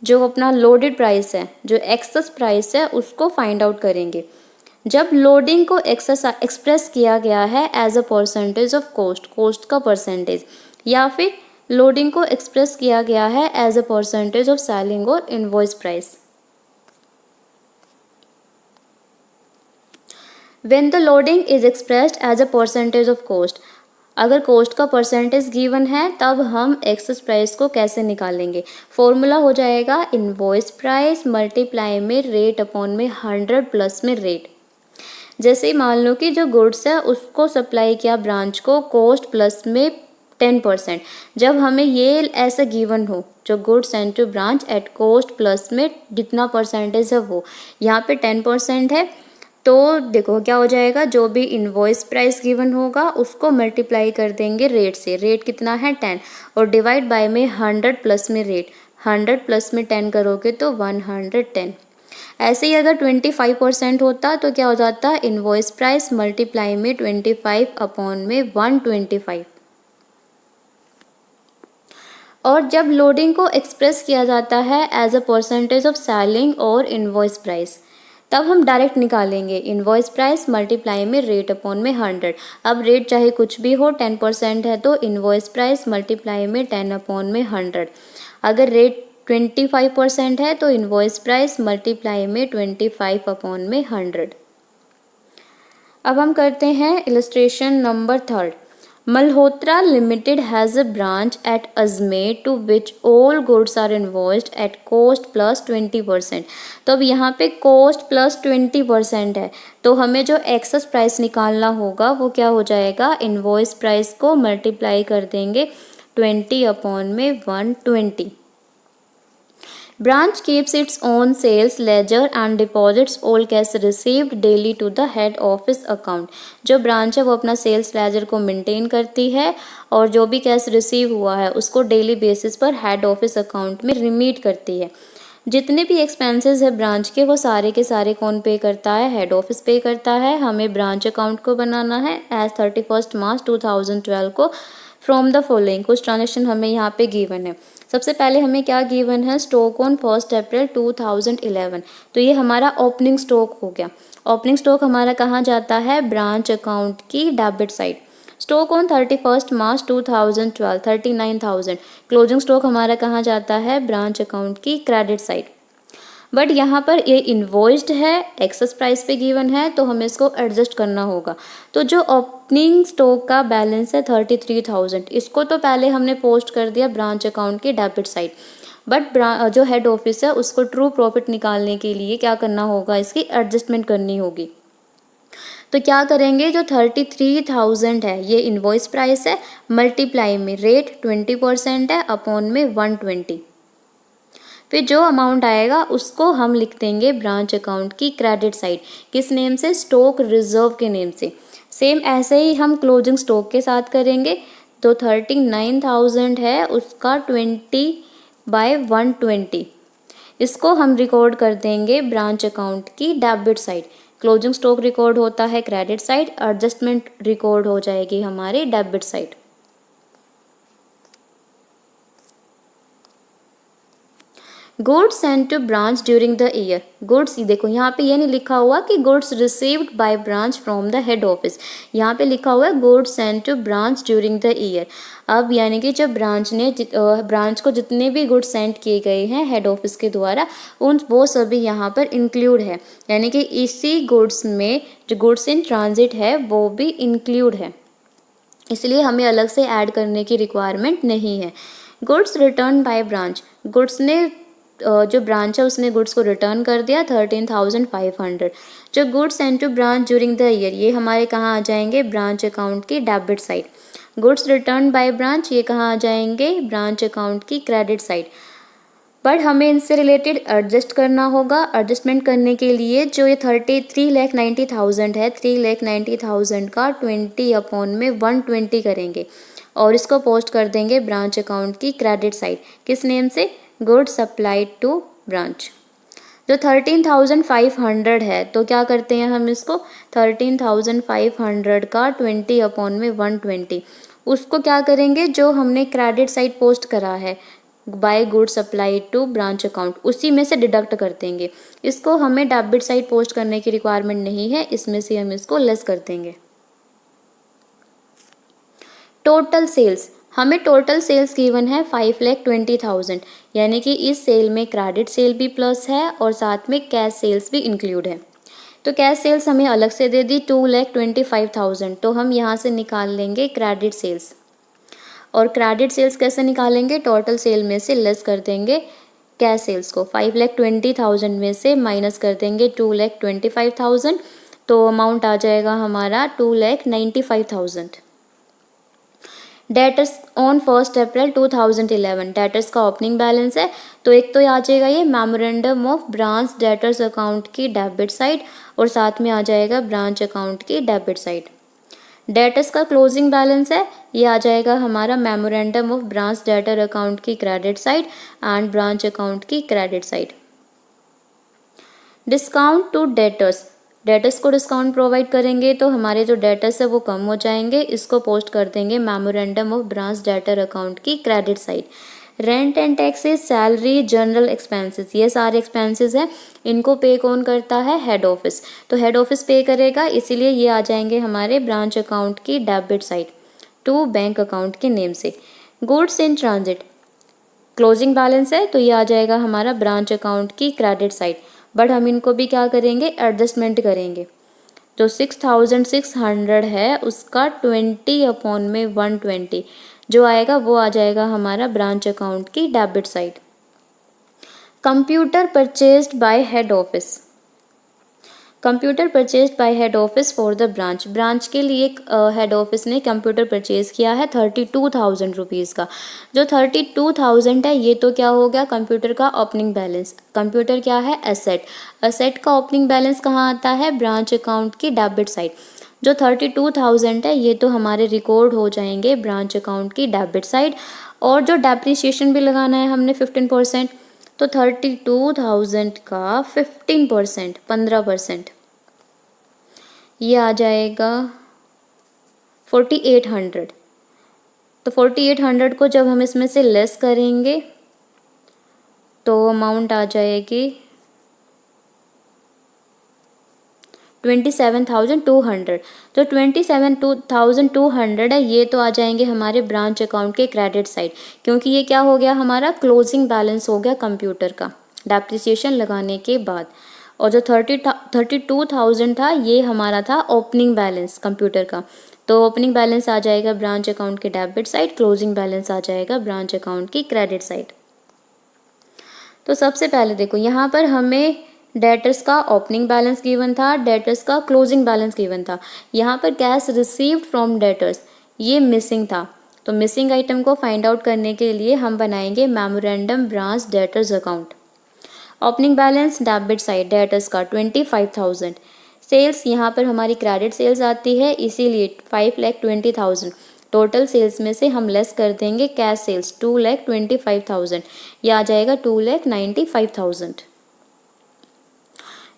जो अपना लोडेड प्राइस है, जो एक्सेस प्राइस है, उसको फाइंड आउट करेंगे। जब लोडिंग को एक्सप्रेस किया गया है as a percentage of cost, cost का परसेंटेज, या फिर लोडिंग को एक्सप्रेस किया गया है as a percentage of selling और invoice price. When the loading is expressed as a percentage of cost, अगर कॉस्ट का परसेंटेज गिवन है तब हम एक्सेस प्राइस को कैसे निकालेंगे। फॉर्मूला हो जाएगा इनवॉइस प्राइस मल्टीप्लाई में रेट अपॉन में 100 प्लस में रेट। जैसे ही मान लो कि जो गुड्स है उसको सप्लाई किया ब्रांच को कॉस्ट प्लस में 10%, जब हमें ये ऐसा गिवन हो जो goods send to branch at cost plus में जितना परसेंटेज है वो, यहाँ पे 10% है, तो देखो क्या हो जाएगा, जो भी इनवॉइस प्राइस गिवन होगा उसको मल्टीप्लाई कर देंगे रेट से। रेट कितना है 10, और डिवाइड बाय में 100 प्लस में रेट, 100 प्लस में 10 करोगे तो 110। ऐसे ही अगर 25% होता तो क्या हो जाता, इनवॉइस प्राइस मल्टीप्लाई में 25 अपॉन में 125। और जब लोडिंग को एक्सप्रेस किया जाता है as a percentage of selling और इनवॉइस प्राइस, तब हम डायरेक्ट निकालेंगे इनवॉइस प्राइस मल्टीप्लाई में रेट अपॉन में 100। अब रेट चाहे कुछ भी हो, 10% है तो इनवॉइस प्राइस मल्टीप्लाई में 10 अपॉन में 100। अगर रेट 25% है तो इनवॉइस प्राइस मल्टीप्लाई में 25 अपॉन में 100। अब हम करते हैं illustration number 3। Malhotra limited has a branch at Ajmer to which all goods are invoiced at cost plus 20%। तो अब यहाँ पे कॉस्ट प्लस 20% है, तो हमें जो एक्सेस प्राइस निकालना होगा वो क्या हो जाएगा, इनवॉइस प्राइस को मल्टीप्लाई कर देंगे 20 अपॉन में 120। Branch keeps its own sales ledger and deposits all cash received daily to the head office account। जो ब्रांच है वो अपना सेल्स लेजर को मेंटेन करती है और जो भी कैश रिसीव हुआ है उसको डेली बेसिस पर हेड ऑफिस अकाउंट में रिमीट करती है। जितने भी एक्सपेंसेस है ब्रांच के वो सारे के सारे कौन पे करता है, हेड ऑफिस पे करता है। हमें ब्रांच अकाउंट को बनाना है एज 31 मार्च 2012 को। फ्रॉम द फॉलोइंग कुछ ट्रांजेक्शन हमें यहाँ पे गिवन है। सबसे पहले हमें क्या गिवन है, स्टॉक ऑन 1 अप्रैल 2011, तो ये हमारा ओपनिंग स्टॉक हो गया। ओपनिंग स्टॉक हमारा कहाँ जाता है, ब्रांच अकाउंट की debit side. Stock on 31 March 2012 39,000। Closing stock हमारा कहाँ जाता है, ब्रांच अकाउंट की क्रेडिट साइड। बट यहाँ पर ये इन्वॉइस्ड है, एक्सेस प्राइस पे गिवन है, तो हमें इसको एडजस्ट करना होगा। तो जो ओपनिंग स्टॉक का बैलेंस है 33,000, इसको तो पहले हमने पोस्ट कर दिया ब्रांच अकाउंट की डेबिट साइड, बट जो हेड ऑफिस है उसको ट्रू प्रॉफिट निकालने के लिए क्या करना होगा, इसकी एडजस्टमेंट करनी होगी। तो क्या करेंगे, जो 33,000 है ये इनवॉइस प्राइस है, मल्टीप्लाई में रेट 20% है, अपॉन में 120, फिर जो अमाउंट आएगा उसको हम लिख देंगे ब्रांच अकाउंट की क्रेडिट साइड। किस नेम से, स्टॉक रिजर्व के नेम से। सेम ऐसे ही हम क्लोजिंग स्टॉक के साथ करेंगे। तो 39,000 है, उसका 20/120, इसको हम रिकॉर्ड कर देंगे ब्रांच अकाउंट की debit side. Closing stock record होता है क्रेडिट साइड, एडजस्टमेंट रिकॉर्ड हो जाएगी हमारी debit side. Goods send to branch during the year. Goods, देखो यहाँ पे ये नहीं लिखा हुआ कि goods received by branch from the head office, यहाँ पे लिखा हुआ है goods send to branch during the year. अब यानी कि जब ब्रांच को जितने भी गुड्स सेंड किए गए हैं हेड ऑफिस के द्वारा, वो सभी यहाँ पर इंक्लूड है, यानी कि इसी गुड्स में जो गुड्स इन ट्रांजिट है वो भी इंक्लूड है, इसलिए हमें अलग से ऐड करने की रिक्वायरमेंट नहीं है। Goods return by branch, goods ने जो ब्रांच है उसने गुड्स को रिटर्न कर दिया 13,500। जो goods send to branch during the year, ये हमारे कहाँ आ जाएंगे, ब्रांच अकाउंट की debit side. Goods return by branch, ये कहाँ आ जाएंगे, ब्रांच अकाउंट की क्रेडिट साइड। बट हमें इनसे रिलेटेड एडजस्ट करना होगा। एडजस्टमेंट करने के लिए जो ये 3,90,000 है, 3,90,000 का 20/120 करेंगे और इसको पोस्ट कर देंगे ब्रांच अकाउंट की क्रेडिट साइड। किस नेम से, गुड्स सप्लाइड टू ब्रांच। जो 13,500 है, तो क्या करते हैं हम इसको, 13,500 का 20/120, उसको क्या करेंगे, जो हमने क्रेडिट साइड पोस्ट करा है by goods supplied to branch account, उसी में से डिडक्ट कर देंगे। इसको हमें डेबिट साइड पोस्ट करने की रिक्वायरमेंट नहीं है, इसमें से हम इसको लेस कर देंगे। टोटल सेल्स, हमें टोटल सेल्स गिवन है 5,20,000, यानी कि इस सेल में क्रेडिट सेल भी प्लस है और साथ में कैश सेल्स भी इंक्लूड है। तो कैश सेल्स हमें अलग से दे दी 2,25,000, तो हम यहाँ से निकाल लेंगे क्रेडिट सेल्स। और क्रेडिट सेल्स कैसे निकालेंगे, टोटल सेल में से लेस कर देंगे कैश सेल्स को। 5,20,000 में से माइनस कर देंगे 2,25,000, तो अमाउंट आ जाएगा हमारा 2,95,000। डेटर्स ऑन 1 अप्रैल 2011, डेटर्स का ओपनिंग बैलेंस है, तो एक तो आ जाएगा ये memorandum of branch debtors account की डेबिट साइड और साथ में आ जाएगा ब्रांच अकाउंट की डेबिट साइड। डेटर्स का क्लोजिंग बैलेंस है, ये आ जाएगा हमारा memorandum of branch debtor account की credit side and branch account की credit side. Discount to debtors, debtors को डिस्काउंट प्रोवाइड करेंगे तो हमारे जो डेटर्स है वो कम हो जाएंगे, इसको पोस्ट कर देंगे memorandum of branch debtor account की credit side. Rent and taxes, salary, general expenses, ये सारे एक्सपेंसेस हैं, इनको पे कौन करता है, हेड ऑफिस, तो हेड ऑफिस पे करेगा, इसीलिए ये आ जाएंगे हमारे ब्रांच अकाउंट की debit side to bank account के नेम से। Goods in transit, closing balance है, तो ये आ जाएगा हमारा ब्रांच अकाउंट की क्रेडिट साइड, बट हम इनको भी क्या करेंगे, एडजस्टमेंट करेंगे। तो 6,600 है, उसका 20/120 जो आएगा वो आ जाएगा हमारा ब्रांच अकाउंट की debit side. Computer purchased bye head office, computer purchase by head office for the branch, branch के लिए हेड ऑफिस ने कंप्यूटर परचेज किया है 32,000 रुपीज़ का। जो 32,000 है ये तो क्या हो गया, कंप्यूटर का ओपनिंग बैलेंस। कंप्यूटर क्या है, एसेट, एसेट का ओपनिंग बैलेंस कहाँ आता है, ब्रांच अकाउंट की डेबिट साइड। जो 32,000 है ये तो हमारे रिकॉर्ड हो जाएंगे ब्रांच अकाउंट की डेबिट साइड, और जो डेप्रिसिएशन भी लगाना है हमने 15%, तो 32,000 का 15%, 15%, ये आ जाएगा 4,800। तो 4,800 को जब हम इसमें से लेस करेंगे तो अमाउंट आ जाएगी 27,200। तो 27,200 है, ये तो आ जाएंगे हमारे ब्रांच अकाउंट के क्रेडिट साइड, क्योंकि ये क्या हो गया, हमारा क्लोजिंग बैलेंस हो गया कंप्यूटर का। डेप्रिसिएशन लगाने के बाद। और जो 32,000 था ये हमारा था ओपनिंग बैलेंस कंप्यूटर का। तो ओपनिंग बैलेंस आ जाएगा ब्रांच अकाउंट के डेबिट साइड, क्लोजिंग बैलेंस आ जाएगा ब्रांच अकाउंट की क्रेडिट साइड। तो सबसे पहले देखो यहाँ पर हमें डेटर्स का ओपनिंग बैलेंस गिवन था, डेटर्स का क्लोजिंग बैलेंस गिवन था। यहाँ पर कैश रिसीव्ड फ्रॉम डेटर्स ये मिसिंग था। तो मिसिंग आइटम को फाइंड आउट करने के लिए हम बनाएंगे memorandum branch debtors account. Opening balance debit side debtors का 25,000। सेल्स यहाँ पर हमारी क्रेडिट सेल्स आती है, इसीलिए 5,20,000। टोटल सेल्स में से हम लेस कर देंगे कैश सेल्स 2,25,000, यह आ जाएगा 2,95,000।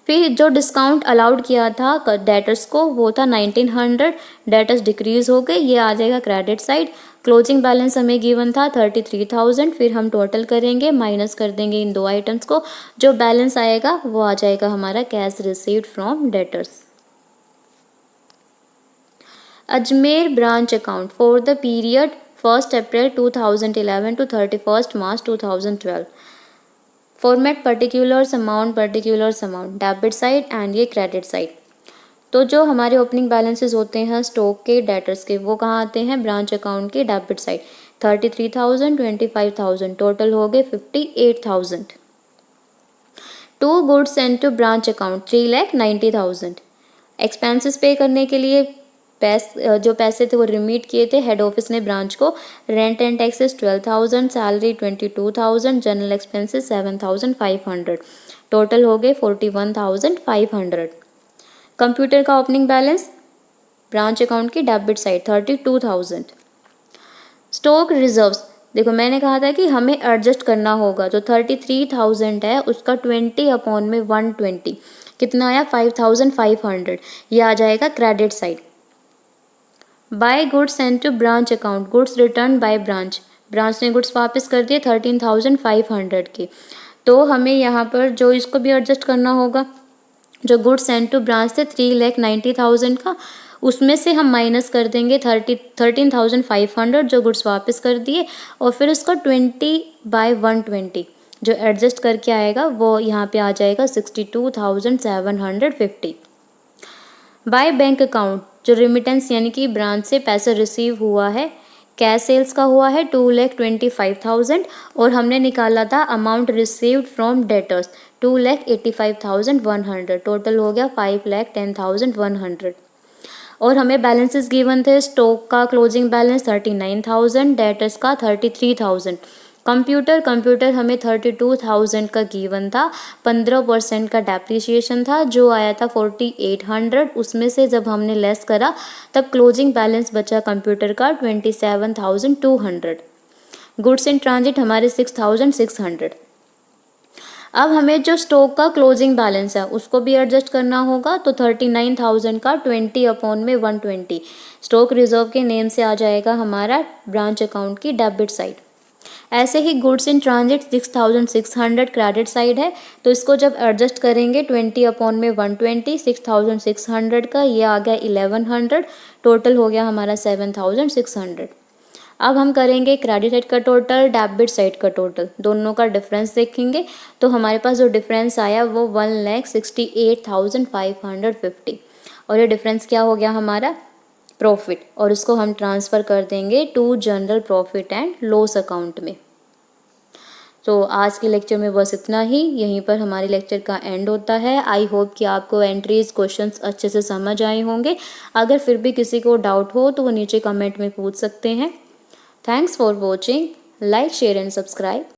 फिर जो डिस्काउंट अलाउड किया था डेटर्स को वो था 1,900, डेटर्स डिक्रीज हो गए, ये आ जाएगा क्रेडिट साइड। क्लोजिंग बैलेंस हमें गिवन था 33,000। फिर हम टोटल करेंगे, माइनस कर देंगे इन दो आइटम्स को, जो बैलेंस आएगा वो आ जाएगा हमारा cash received from debtors. Ajmer branch account for the period 1 April 2011 to 31 March 2012। Format particulars amount debit side and ये क्रेडिट साइड। तो जो हमारे ओपनिंग बैलेंसेस होते हैं स्टॉक के, डेटर्स के, वो कहाँ आते हैं ब्रांच अकाउंट के डेबिट साइड। 33,000, 25,000, टोटल हो गए 58,000। To goods sent to branch account 3,90,000। Expenses पे करने के लिए जो पैसे थे वो रिमीट किए थे हेड ऑफिस ने ब्रांच को। Rent and taxes 12,000, salary 22,000, general expenses 7,500, total हो गए 41,500। कंप्यूटर का ओपनिंग बैलेंस ब्रांच अकाउंट की डेबिट साइड 32,000। स्टॉक रिजर्व्स देखो मैंने कहा था कि हमें एडजस्ट करना होगा। जो 33,000 है उसका 20/120 कितना आया 5,500, यह आ जाएगा credit side. By goods sent to branch account, goods return by branch, branch ने गुड्स वापस कर दिए 13,500 के। तो हमें यहाँ पर जो इसको भी एडजस्ट करना होगा। जो गुड्स सेंट टू ब्रांच थे 3,90,000 का, उसमें से हम माइनस कर देंगे 13,500 जो गुड्स वापस कर दिए, और फिर उसका 20/120 जो एडजस्ट करके आएगा वो यहाँ पे आ जाएगा 62,750। बाय बैंक अकाउंट जो रिमिटेंस यानी कि ब्रांच से पैसा रिसीव हुआ है, कैश सेल्स का हुआ है 2,25,000, और हमने निकाला था amount received from debtors 2,85,100, total हो गया 5,10,100। और हमें बैलेंसेस गिवन थे स्टॉक का क्लोजिंग बैलेंस 39,000, डेटर्स का 33,000। कंप्यूटर हमें 32,000 का गिवन था, 15% का डेप्रिसिएशन था जो आया था 4,800। उसमें से जब हमने लेस करा तब क्लोजिंग बैलेंस बचा कंप्यूटर का 27,200। गुड्स इन ट्रांजिट हमारे 6,600। अब हमें जो स्टॉक का क्लोजिंग बैलेंस है उसको भी एडजस्ट करना होगा। तो 39,000 का 20/120 स्टॉक रिजर्व के नेम से आ जाएगा हमारा ब्रांच अकाउंट की डेबिट साइड। ऐसे ही goods in transit 6,600 credit side है, तो इसको जब एडजस्ट करेंगे 20/120 6,600 का, ये आ गया 1,100, टोटल हो गया हमारा 7,600। अब हम करेंगे क्रेडिट साइड का टोटल, डेबिट साइड का टोटल, दोनों का डिफरेंस देखेंगे। तो हमारे पास जो डिफरेंस आया वो 1,68,550, और ये डिफरेंस क्या हो गया हमारा प्रॉफिट, और इसको हम ट्रांसफ़र कर देंगे to general profit and loss account में। तो आज के लेक्चर में बस इतना ही, यहीं पर हमारे लेक्चर का एंड होता है। आई होप कि आपको एंट्रीज क्वेश्चंस अच्छे से समझ आए होंगे। अगर फिर भी किसी को डाउट हो तो वो नीचे कमेंट में पूछ सकते हैं। Thanks for watching, like share and subscribe.